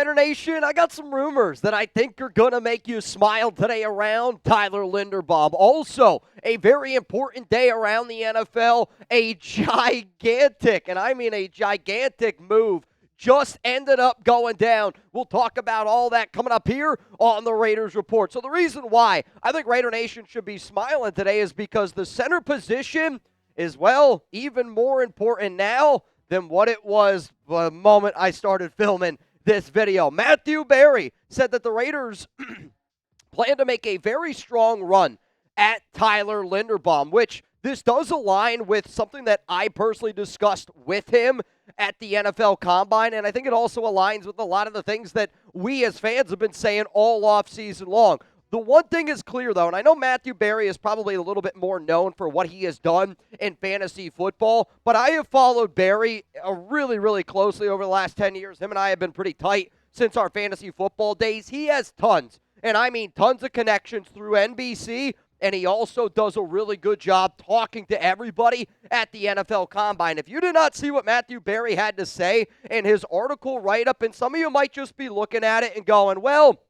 Raider Nation, I got some rumors that I think are going to make you smile today around Tyler Linderbaum. Also, a very important day around the NFL, a gigantic, and I mean a gigantic move just ended up going down. We'll talk about all that coming up here on the Raiders Report. So the reason why I think Raider Nation should be smiling today is because the center position is, well, even more important now than what it was the moment I started filming this video. Matthew Berry said that the Raiders plan to make a very strong run at Tyler Linderbaum, which this does align with something that I personally discussed with him at the NFL Combine, and I think it also aligns with a lot of the things that we as fans have been saying all offseason long. The one thing is clear, though, and I know Matthew Berry is probably a little bit more known for what he has done in fantasy football, but I have followed Berry really, really closely over the last 10 years. Him and I have been pretty tight since our fantasy football days. He has tons, and I mean tons of connections through NBC, and he also does a really good job talking to everybody at the NFL Combine. If you did not see what Matthew Berry had to say in his article write-up, and some of you might just be looking at it and going, well,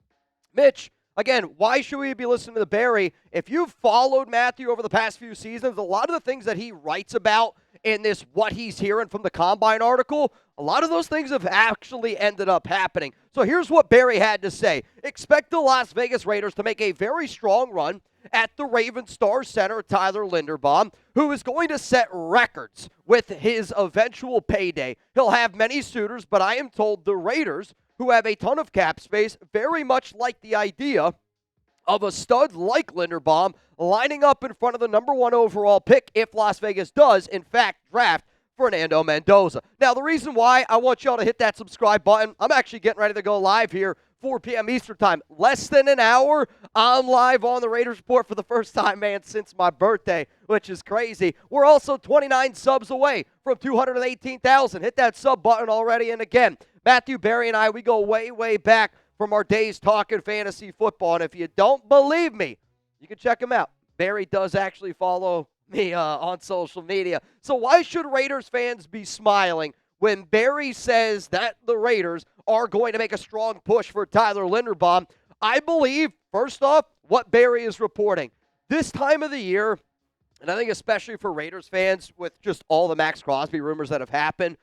Mitch, again, why should we be listening to Berry? If you've followed Matthew over the past few seasons, a lot of the things that he writes about in this What He's Hearing from the Combine article, a lot of those things have actually ended up happening. So here's what Berry had to say. Expect the Las Vegas Raiders to make a very strong run at the Ravens star center, Tyler Linderbaum, who is going to set records with his eventual payday. He'll have many suitors, but I am told the Raiders, who have a ton of cap space, very much like the idea of a stud like Linderbaum lining up in front of the number 1 overall pick if Las Vegas does, in fact, draft Fernando Mendoza. Now, the reason why I want y'all to hit that subscribe button, I'm actually getting ready to go live here, 4 p.m. Eastern time. Less than an hour, I'm live on the Raiders Report for the first time, man, since my birthday, which is crazy. We're also 29 subs away from 218,000. Hit that sub button already. And again, Matthew Berry and I, we go way, way back from our days talking fantasy football. And if you don't believe me, you can check him out. Berry does actually follow me on social media. So why should Raiders fans be smiling when Berry says that the Raiders are going to make a strong push for Tyler Linderbaum? I believe, first off, what Berry is reporting. This time of the year, and I think especially for Raiders fans with just all the Max Crosby rumors that have happened,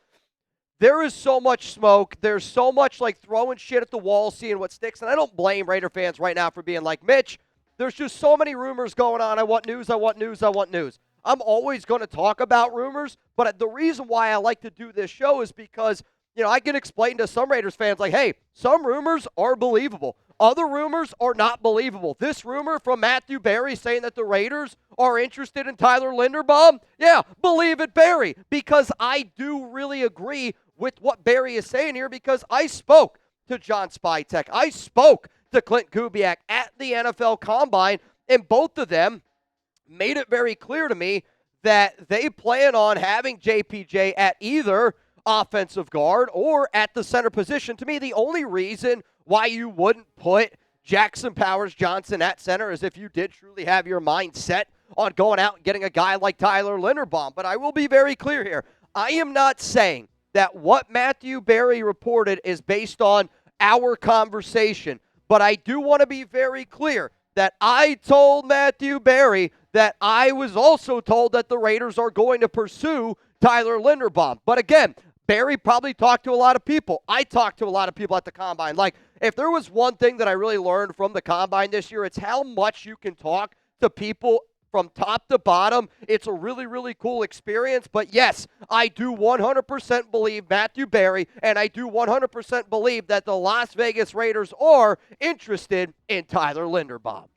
there is so much smoke. There's so much like throwing shit at the wall, seeing what sticks. And I don't blame Raider fans right now for being like, Mitch, there's just so many rumors going on. I want news, I want news, I want news. I'm always going to talk about rumors, but the reason why I like to do this show is because, you know, I can explain to some Raiders fans like, hey, some rumors are believable. Other rumors are not believable. This rumor from Matthew Berry saying that the Raiders are interested in Tyler Linderbaum, yeah, believe it, Berry, because I do really agree with what Berry is saying here because I spoke to John Spytek. I spoke to Clint Kubiak at the NFL Combine, and both of them made it very clear to me that they plan on having JPJ at either offensive guard or at the center position. To me, the only reason why you wouldn't put Jackson Powers-Johnson at center is if you did truly have your mind set on going out and getting a guy like Tyler Linderbaum. But I will be very clear here. I am not saying that what Matthew Berry reported is based on our conversation. But I do want to be very clear that I told Matthew Berry that I was also told that the Raiders are going to pursue Tyler Linderbaum. But again, Berry probably talked to a lot of people. I talked to a lot of people at the Combine. Like, if there was one thing that I really learned from the Combine this year, it's how much you can talk to people from top to bottom. It's a really, really cool experience. But yes, I do 100% believe Matthew Berry, and I do 100% believe that the Las Vegas Raiders are interested in Tyler Linderbaum.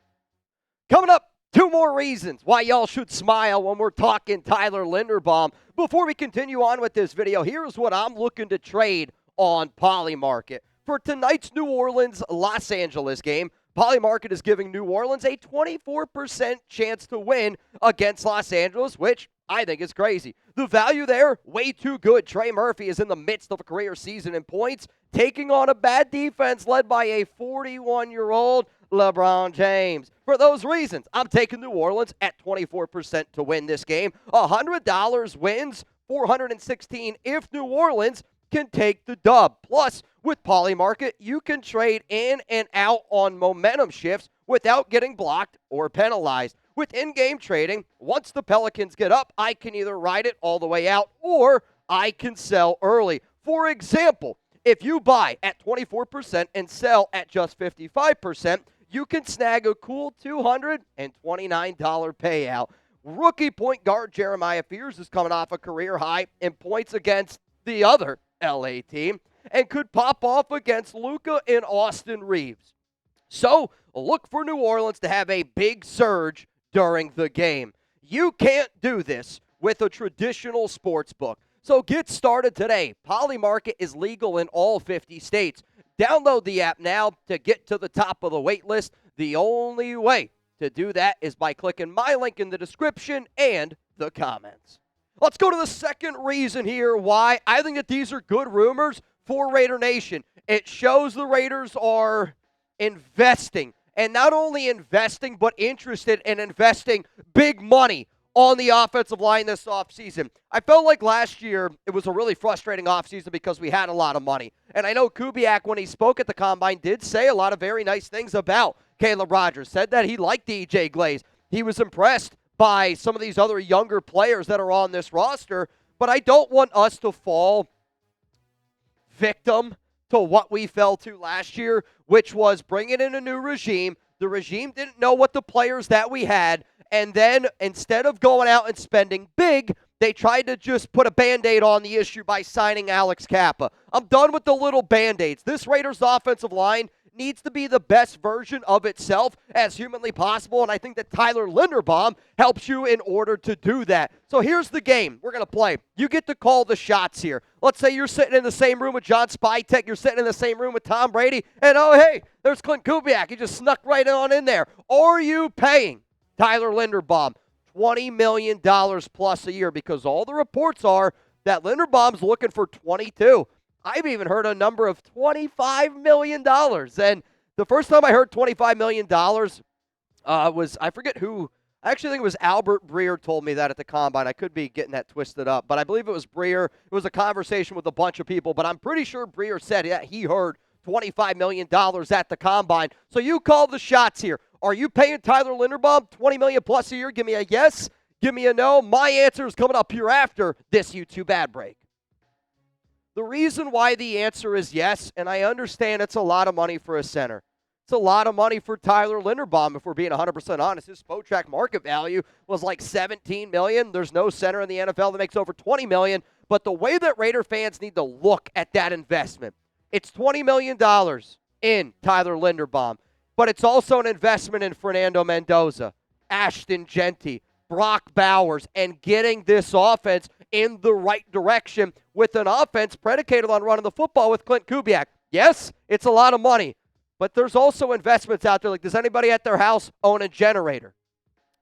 Coming up, 2 more reasons why y'all should smile when we're talking Tyler Linderbaum. Before we continue on with this video, here's what I'm looking to trade on Polymarket. For tonight's New Orleans-Los Angeles game, Polymarket is giving New Orleans a 24% chance to win against Los Angeles, which I think is crazy. The value there, way too good. Trey Murphy is in the midst of a career season in points, taking on a bad defense led by a 41-year-old LeBron James. For those reasons, I'm taking New Orleans at 24% to win this game. $100 wins, $416 if New Orleans can take the dub. Plus, With Polymarket, you can trade in and out on momentum shifts without getting blocked or penalized. With in-game trading, once the Pelicans get up, I can either ride it all the way out or I can sell early. For example, if you buy at 24% and sell at just 55%, you can snag a cool $229 payout. Rookie point guard Jeremiah Fears is coming off a career high in points against the other LA team and could pop off against Luka and Austin Reeves. So look for New Orleans to have a big surge during the game. You can't do this with a traditional sports book. So get started today. Polymarket is legal in all 50 states. Download the app now to get to the top of the wait list. The only way to do that is by clicking my link in the description and the comments. Let's go to the second reason here why I think that these are good rumors for Raider Nation. It shows the Raiders are investing, and not only investing, but interested in investing big money on the offensive line this offseason. I felt like last year it was a really frustrating offseason because we had a lot of money. And I know Kubiak, when he spoke at the Combine, did say a lot of very nice things about Caleb Rogers. Said that he liked DJ Glaze. He was impressed by some of these other younger players that are on this roster. But I don't want us to fall victim to what we fell to last year, which was bringing in a new regime. The regime didn't know what the players that we had. And then instead of going out and spending big, they tried to just put a Band-Aid on the issue by signing Alex Kappa. I'm done with the little Band-Aids. This Raiders offensive line needs to be the best version of itself as humanly possible, and I think that Tyler Linderbaum helps you in order to do that. So here's the game we're going to play. You get to call the shots here. Let's say you're sitting in the same room with John Spytek, you're sitting in the same room with Tom Brady, and oh, hey, there's Clint Kubiak. He just snuck right on in there. Are you paying Tyler Linderbaum $20 million plus a year? Because all the reports are that Linderbaum's looking for 22. I've even heard a number of $25 million. And the first time I heard $25 million was, I forget who, I actually think it was Albert Breer told me that at the Combine. I could be getting that twisted up, but I believe it was Breer. It was a conversation with a bunch of people, but I'm pretty sure Breer said that he heard $25 million at the Combine. So you call the shots here. Are you paying Tyler Linderbaum $20 million plus a year? Give me a yes. Give me a no. My answer is coming up here after this YouTube ad break. The reason why the answer is yes, and I understand it's a lot of money for a center. It's a lot of money for Tyler Linderbaum, if we're being 100% honest. His Spotrac market value was like $17 million. There's no center in the NFL that makes over $20 million. But the way that Raider fans need to look at that investment, it's $20 million in Tyler Linderbaum. But it's also an investment in Fernando Mendoza, Ashton Genty, Brock Bowers, and getting this offense in the right direction with an offense predicated on running the football with Clint Kubiak. Yes, it's a lot of money, but there's also investments out there. Like, does anybody at their house own a generator?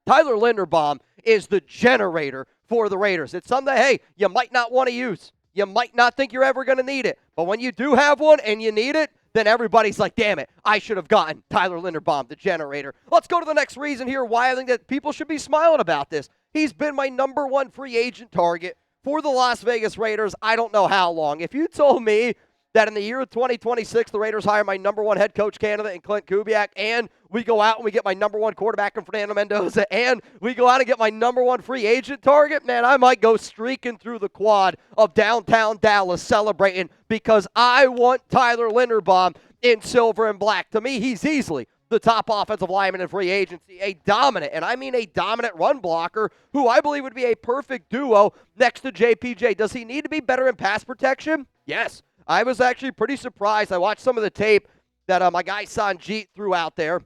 Tyler Linderbaum is the generator for the Raiders. It's something that, hey, you might not want to use. You might not think you're ever going to need it. But when you do have one and you need it, then everybody's like, damn it, I should have gotten Tyler Linderbaum, the generator. Let's go to the next reason here why I think that people should be smiling about this. He's been my number one free agent target for the Las Vegas Raiders I don't know how long. If you told me that in the year of 2026, the Raiders hire my number one head coach candidate in Clint Kubiak, and we go out and we get my number one quarterback in Fernando Mendoza, and we go out and get my number one free agent target, man, I might go streaking through the quad of downtown Dallas celebrating because I want Tyler Linderbaum in silver and black. To me, he's easily the top offensive lineman in free agency, a dominant, and I mean a dominant run blocker who I believe would be a perfect duo next to JPJ. Does he need to be better in pass protection? Yes. I was actually pretty surprised. I watched some of the tape that my guy Sanjeet threw out there,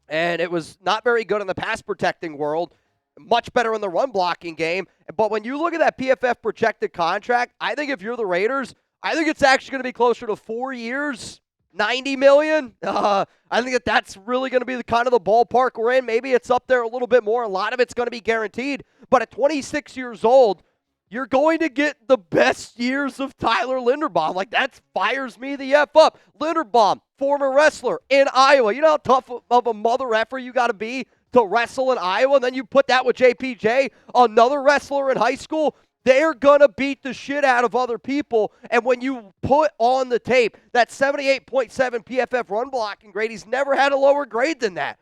and it was not very good in the pass protecting world, much better in the run blocking game. But when you look at that PFF projected contract, I think if you're the Raiders, I think it's actually going to be closer to 4 years, $90 million. I think that's really going to be the kind of the ballpark we're in. Maybe it's up there a little bit more. A lot of it's going to be guaranteed. But at 26 years old, you're going to get the best years of Tyler Linderbaum. Like, that fires me the F up. Linderbaum, former wrestler in Iowa. You know how tough of a mother effer you got to be to wrestle in Iowa? And then you put that with JPJ, another wrestler in high school. they're going to beat the shit out of other people. And when you put on the tape that 78.7 PFF run blocking grade, he's never had a lower grade than that.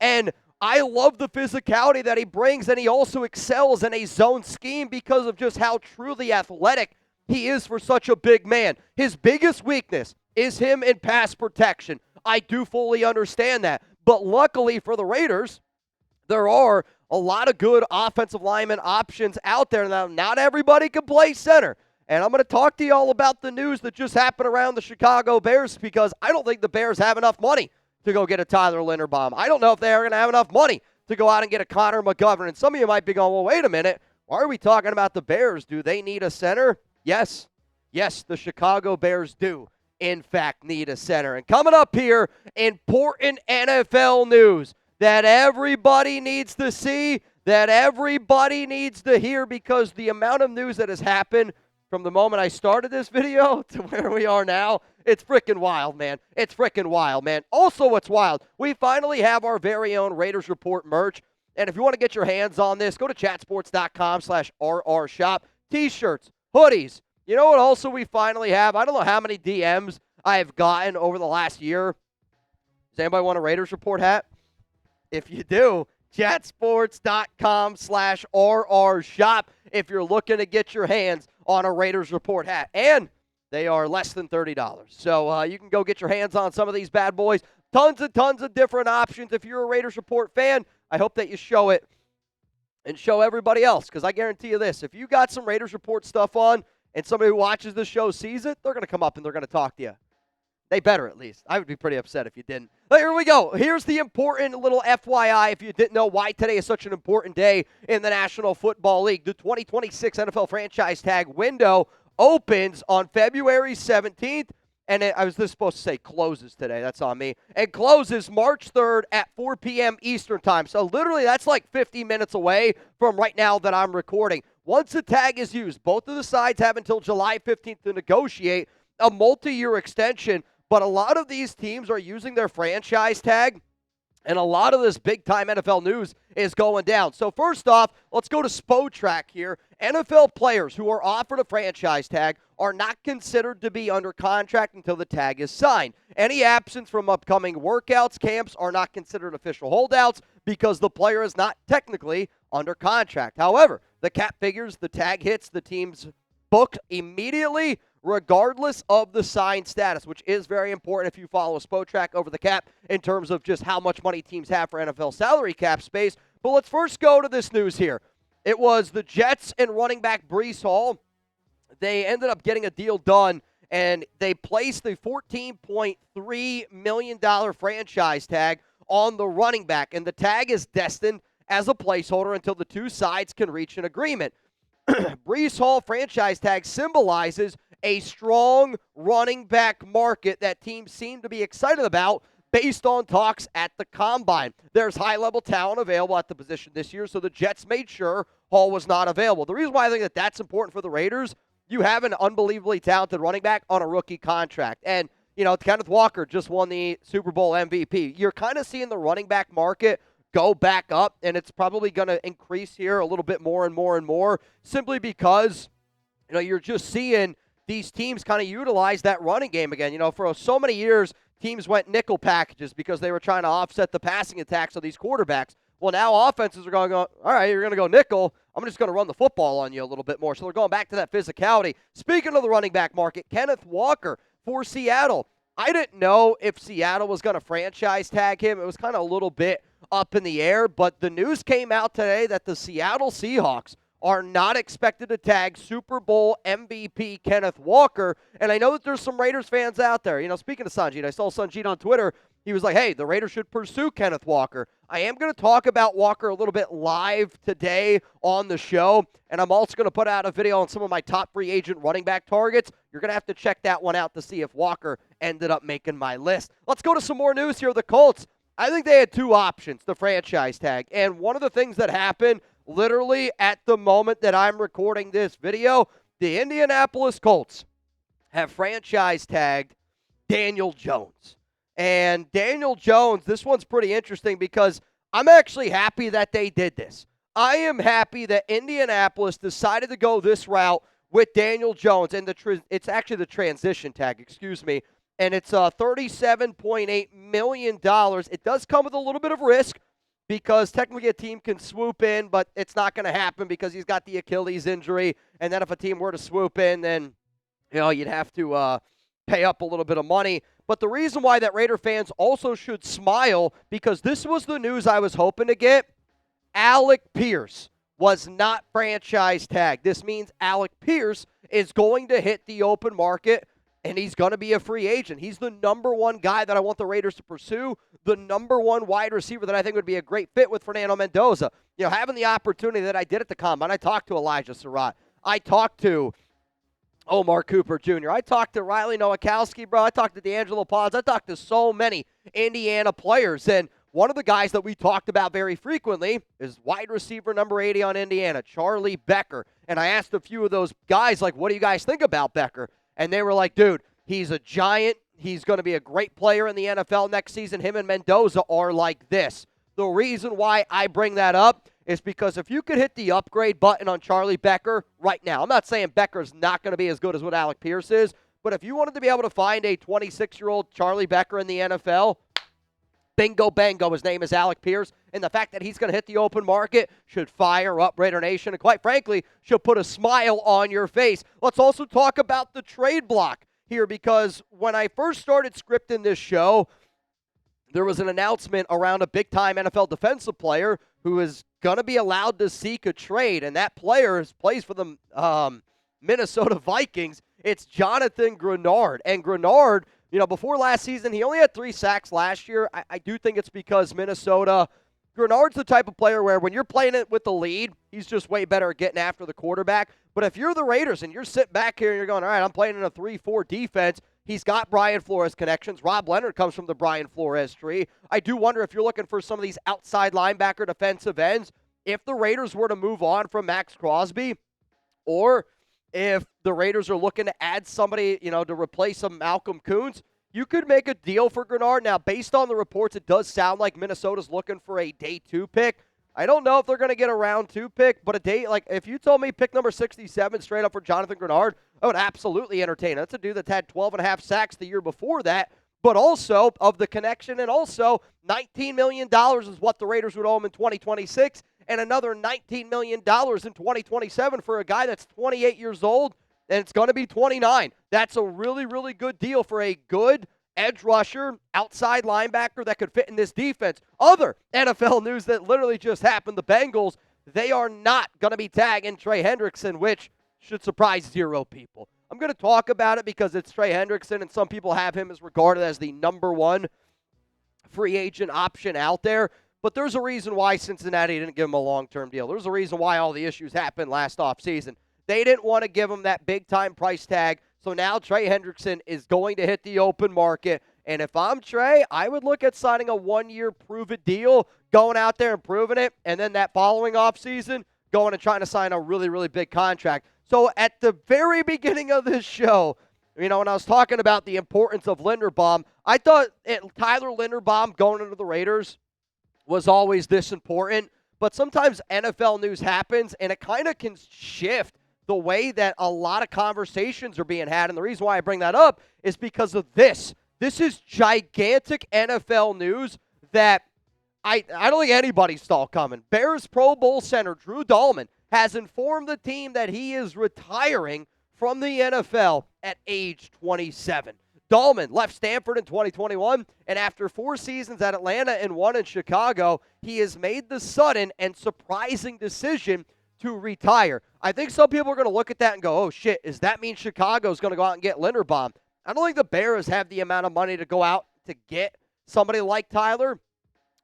And I love the physicality that he brings, and he also excels in a zone scheme because of just how truly athletic he is for such a big man. His biggest weakness is him in pass protection. I do fully understand that. But luckily for the Raiders, there are a lot of good offensive lineman options out there. Now, not everybody can play center. And I'm going to talk to you all about the news that just happened around the Chicago Bears because I don't think the Bears have enough money to go get a Tyler Linderbaum. I don't know if they're going to have enough money to go out and get a Connor McGovern. And some of you might be going, well, wait a minute. Why are we talking about the Bears? Do they need a center? Yes. Yes, the Chicago Bears do, in fact, need a center. And coming up here, important NFL news that everybody needs to see, that everybody needs to hear, because the amount of news that has happened from the moment I started this video to where we are now, it's freaking wild, man. It's freaking wild, man. Also, what's wild, we finally have our very own Raiders Report merch. And if you want to get your hands on this, go to chatsports.com/RR shop. T-shirts, hoodies. You know what also we finally have? I don't know how many DMs I have gotten over the last year. Does anybody want a Raiders Report hat? If you do, chatsports.com/RR shop if you're looking to get your hands on a Raiders Report hat. And they are less than $30. So you can go get your hands on some of these bad boys. Tons and tons of different options. If you're a Raiders Report fan, I hope that you show it and show everybody else, because I guarantee you this. If you got some Raiders Report stuff on and somebody who watches the show sees it, they're going to come up and they're going to talk to you. They better, at least. I would be pretty upset if you didn't. But here we go. Here's the important little FYI if you didn't know why today is such an important day in the National Football League. The 2026 NFL franchise tag window opens on February 17th. And I was just supposed to say closes today. That's on me. And closes March 3rd at 4 p.m. Eastern time. So literally that's like 50 minutes away from right now that I'm recording. Once the tag is used, both of the sides have until July 15th to negotiate a multi-year extension. But a lot of these teams are using their franchise tag, and a lot of this big-time NFL news is going down. So first off, let's go to SpoTrack here. NFL players who are offered a franchise tag are not considered to be under contract until the tag is signed. Any absence from upcoming workouts, camps are not considered official holdouts because the player is not technically under contract. However, the cap figures, the tag hits, the team's booked immediately, regardless of the signed status, which is very important if you follow SpoTrack over the cap in terms of just how much money teams have for NFL salary cap space. But let's first go to this news here. It was the Jets and running back Breece Hall. They ended up getting a deal done, and they placed the $14.3 million franchise tag on the running back, and the tag is destined as a placeholder until the two sides can reach an agreement. Breece Hall franchise tag symbolizes a strong running back market that teams seem to be excited about based on talks at the Combine. There's high-level talent available at the position this year, so the Jets made sure Hall was not available. The reason why I think that that's important for the Raiders, you have an unbelievably talented running back on a rookie contract. And, you know, Kenneth Walker just won the Super Bowl MVP. You're kind of seeing the running back market go back up, and it's probably going to increase here a little bit more and more and more simply because, you know, you're just seeing these teams kind of utilize that running game again. You know, for so many years, teams went nickel packages because they were trying to offset the passing attacks of these quarterbacks. Well, now offenses are going to go, all right, you're going to go nickel. I'm just going to run the football on you a little bit more. So they're going back to that physicality. Speaking of the running back market, Kenneth Walker for Seattle. I didn't know if Seattle was going to franchise tag him. It was kind of a little bit up in the air, but the news came out today that the Seattle Seahawks are not expected to tag Super Bowl MVP Kenneth Walker. And I know that there's some Raiders fans out there. You know, speaking of Sanjeet, I saw Sanjeet on Twitter. He was like, hey, the Raiders should pursue Kenneth Walker. I am going to talk about Walker a little bit live today on the show, and I'm also going to put out a video on some of my top free agent running back targets. You're going to have to check that one out to see if Walker ended up making my list. Let's go to some more news here. The Colts, I think they had two options, the franchise tag. And one of the things that happened literally at the moment that I'm recording this video, the Indianapolis Colts have franchise tagged Daniel Jones. And Daniel Jones, this one's pretty interesting because I'm actually happy that they did this. I am happy that Indianapolis decided to go this route with Daniel Jones, and it's actually the transition tag, excuse me, and it's $37.8 million. It does come with a little bit of risk because technically a team can swoop in, but it's not going to happen because he's got the Achilles injury, and then if a team were to swoop in, then you'd have to pay up a little bit of money. But the reason why that Raider fans also should smile, because this was the news I was hoping to get, Alec Pierce was not franchise tagged. This means Alec Pierce is going to hit the open market, and he's going to be a free agent. He's the number one guy that I want the Raiders to pursue, the number one wide receiver that I think would be a great fit with Fernando Mendoza. Having the opportunity that I did at the Combine, I talked to Elijah Surratt. I talked to Omar Cooper Jr. I talked to Riley Nowakowski, bro. I talked to D'Angelo Pons. I talked to so many Indiana players, and one of the guys that we talked about very frequently is wide receiver number 80 on Indiana, Charlie Becker. And I asked a few of those guys, like, what do you guys think about Becker? And they were like, dude, he's a giant. He's going to be a great player in the NFL next season. Him and Mendoza are like this. The reason why I bring that up is because if you could hit the upgrade button on Charlie Becker right now, I'm not saying Becker's not going to be as good as what Alec Pierce is, but if you wanted to be able to find a 26-year-old Charlie Becker in the NFL, bingo, bango, his name is Alec Pierce, and the fact that he's going to hit the open market should fire up Raider Nation, and quite frankly, should put a smile on your face. Let's also talk about the trade block here, because when I first started scripting this show, there was an announcement around a big-time NFL defensive player who is going to be allowed to seek a trade, and that player plays for the Minnesota Vikings. It's Jonathan Grenard, and Grenard, before last season, he only had 3 sacks last year. I do think it's because Minnesota, Grenard's the type of player where when you're playing it with the lead, he's just way better at getting after the quarterback. But if you're the Raiders and you're sitting back here and you're going, all right, I'm playing in a 3-4 defense, he's got Brian Flores connections. Rob Leonard comes from the Brian Flores tree. I do wonder if you're looking for some of these outside linebacker defensive ends, if the Raiders were to move on from Max Crosby, or if the Raiders are looking to add somebody, to replace some Malcolm Kuntz, you could make a deal for Grenard. Now, based on the reports, it does sound like Minnesota's looking for a day 2 pick. I don't know if they're going to get a round 2 pick, but if you told me pick number 67 straight up for Jonathan Grenard, I would absolutely entertain it. That's a dude that's had 12.5 sacks the year before that, but also of the connection, and also $19 million is what the Raiders would owe him in 2026, and another $19 million in 2027 for a guy that's 28 years old, and it's going to be 29. That's a really, really good deal for a good edge rusher, outside linebacker that could fit in this defense. Other NFL news that literally just happened, the Bengals, they are not going to be tagging Trey Hendrickson, which should surprise 0 people. I'm going to talk about it because it's Trey Hendrickson, and some people have him as regarded as the number 1 free agent option out there. But there's a reason why Cincinnati didn't give him a long-term deal. There's a reason why all the issues happened last offseason. They didn't want to give him that big-time price tag, so now Trey Hendrickson is going to hit the open market. And if I'm Trey, I would look at signing a 1-year prove-it deal, going out there and proving it, and then that following offseason, going and trying to sign a really, really big contract. So at the very beginning of this show, when I was talking about the importance of Linderbaum, I thought Tyler Linderbaum going into the Raiders was always this important. But sometimes NFL news happens, and it kind of can shift the way that a lot of conversations are being had. And the reason why I bring that up is because of this. This is gigantic NFL news that I don't think anybody saw coming. Bears Pro Bowl center Drew Dahlman has informed the team that he is retiring from the NFL at age 27. Dahlman left Stanford in 2021, and after 4 seasons at Atlanta and 1 in Chicago, he has made the sudden and surprising decision to retire. I think some people are going to look at that and go, oh shit, does that mean Chicago's going to go out and get Linderbaum? I don't think the Bears have the amount of money to go out to get somebody like Tyler,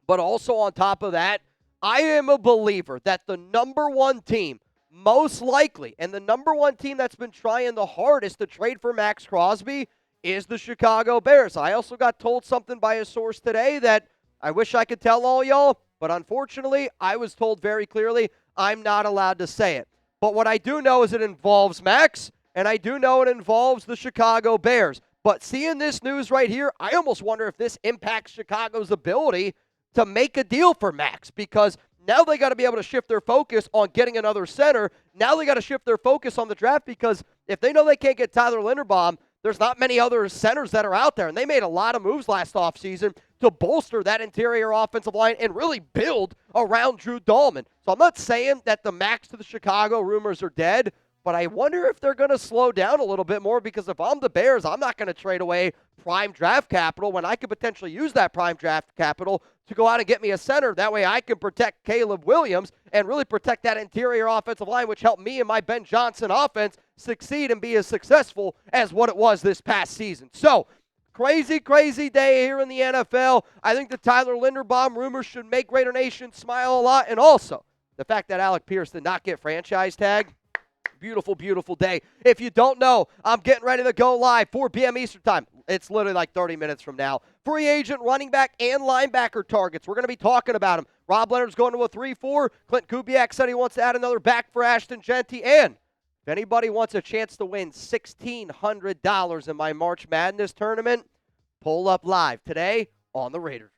but also on top of that, I am a believer that the number 1 team, most likely, and the number 1 team that's been trying the hardest to trade for Max Crosby is the Chicago Bears. I also got told something by a source today that I wish I could tell all y'all, but unfortunately, I was told very clearly I'm not allowed to say it. But what I do know is it involves Max, and I do know it involves the Chicago Bears. But seeing this news right here, I almost wonder if this impacts Chicago's ability to make a deal for Max, because Now they got to be able to shift their focus on getting another center. Now they got to shift their focus on the draft, because if they know they can't get Tyler Linderbaum, there's not many other centers that are out there. And they made a lot of moves last offseason to bolster that interior offensive line and really build around Drew Dahlman. So I'm not saying that the max to the Chicago rumors are dead, but I wonder if they're going to slow down a little bit more, because if I'm the Bears, I'm not going to trade away prime draft capital when I could potentially use that prime draft capital to go out and get me a center. That way I can protect Caleb Williams and really protect that interior offensive line, which helped me and my Ben Johnson offense succeed and be as successful as what it was this past season. So, crazy, crazy day here in the NFL. I think the Tyler Linderbaum rumors should make Raider Nation smile a lot. And also, the fact that Alec Pierce did not get franchise tag. Beautiful, beautiful day. If you don't know, I'm getting ready to go live, 4 p.m. Eastern time. It's literally like 30 minutes from now. Free agent, running back, and linebacker targets. We're going to be talking about them. Rob Leonard's going to a 3-4. Clint Kubiak said he wants to add another back for Ashton Genty. And if anybody wants a chance to win $1,600 in my March Madness tournament, pull up live today on the Raiders.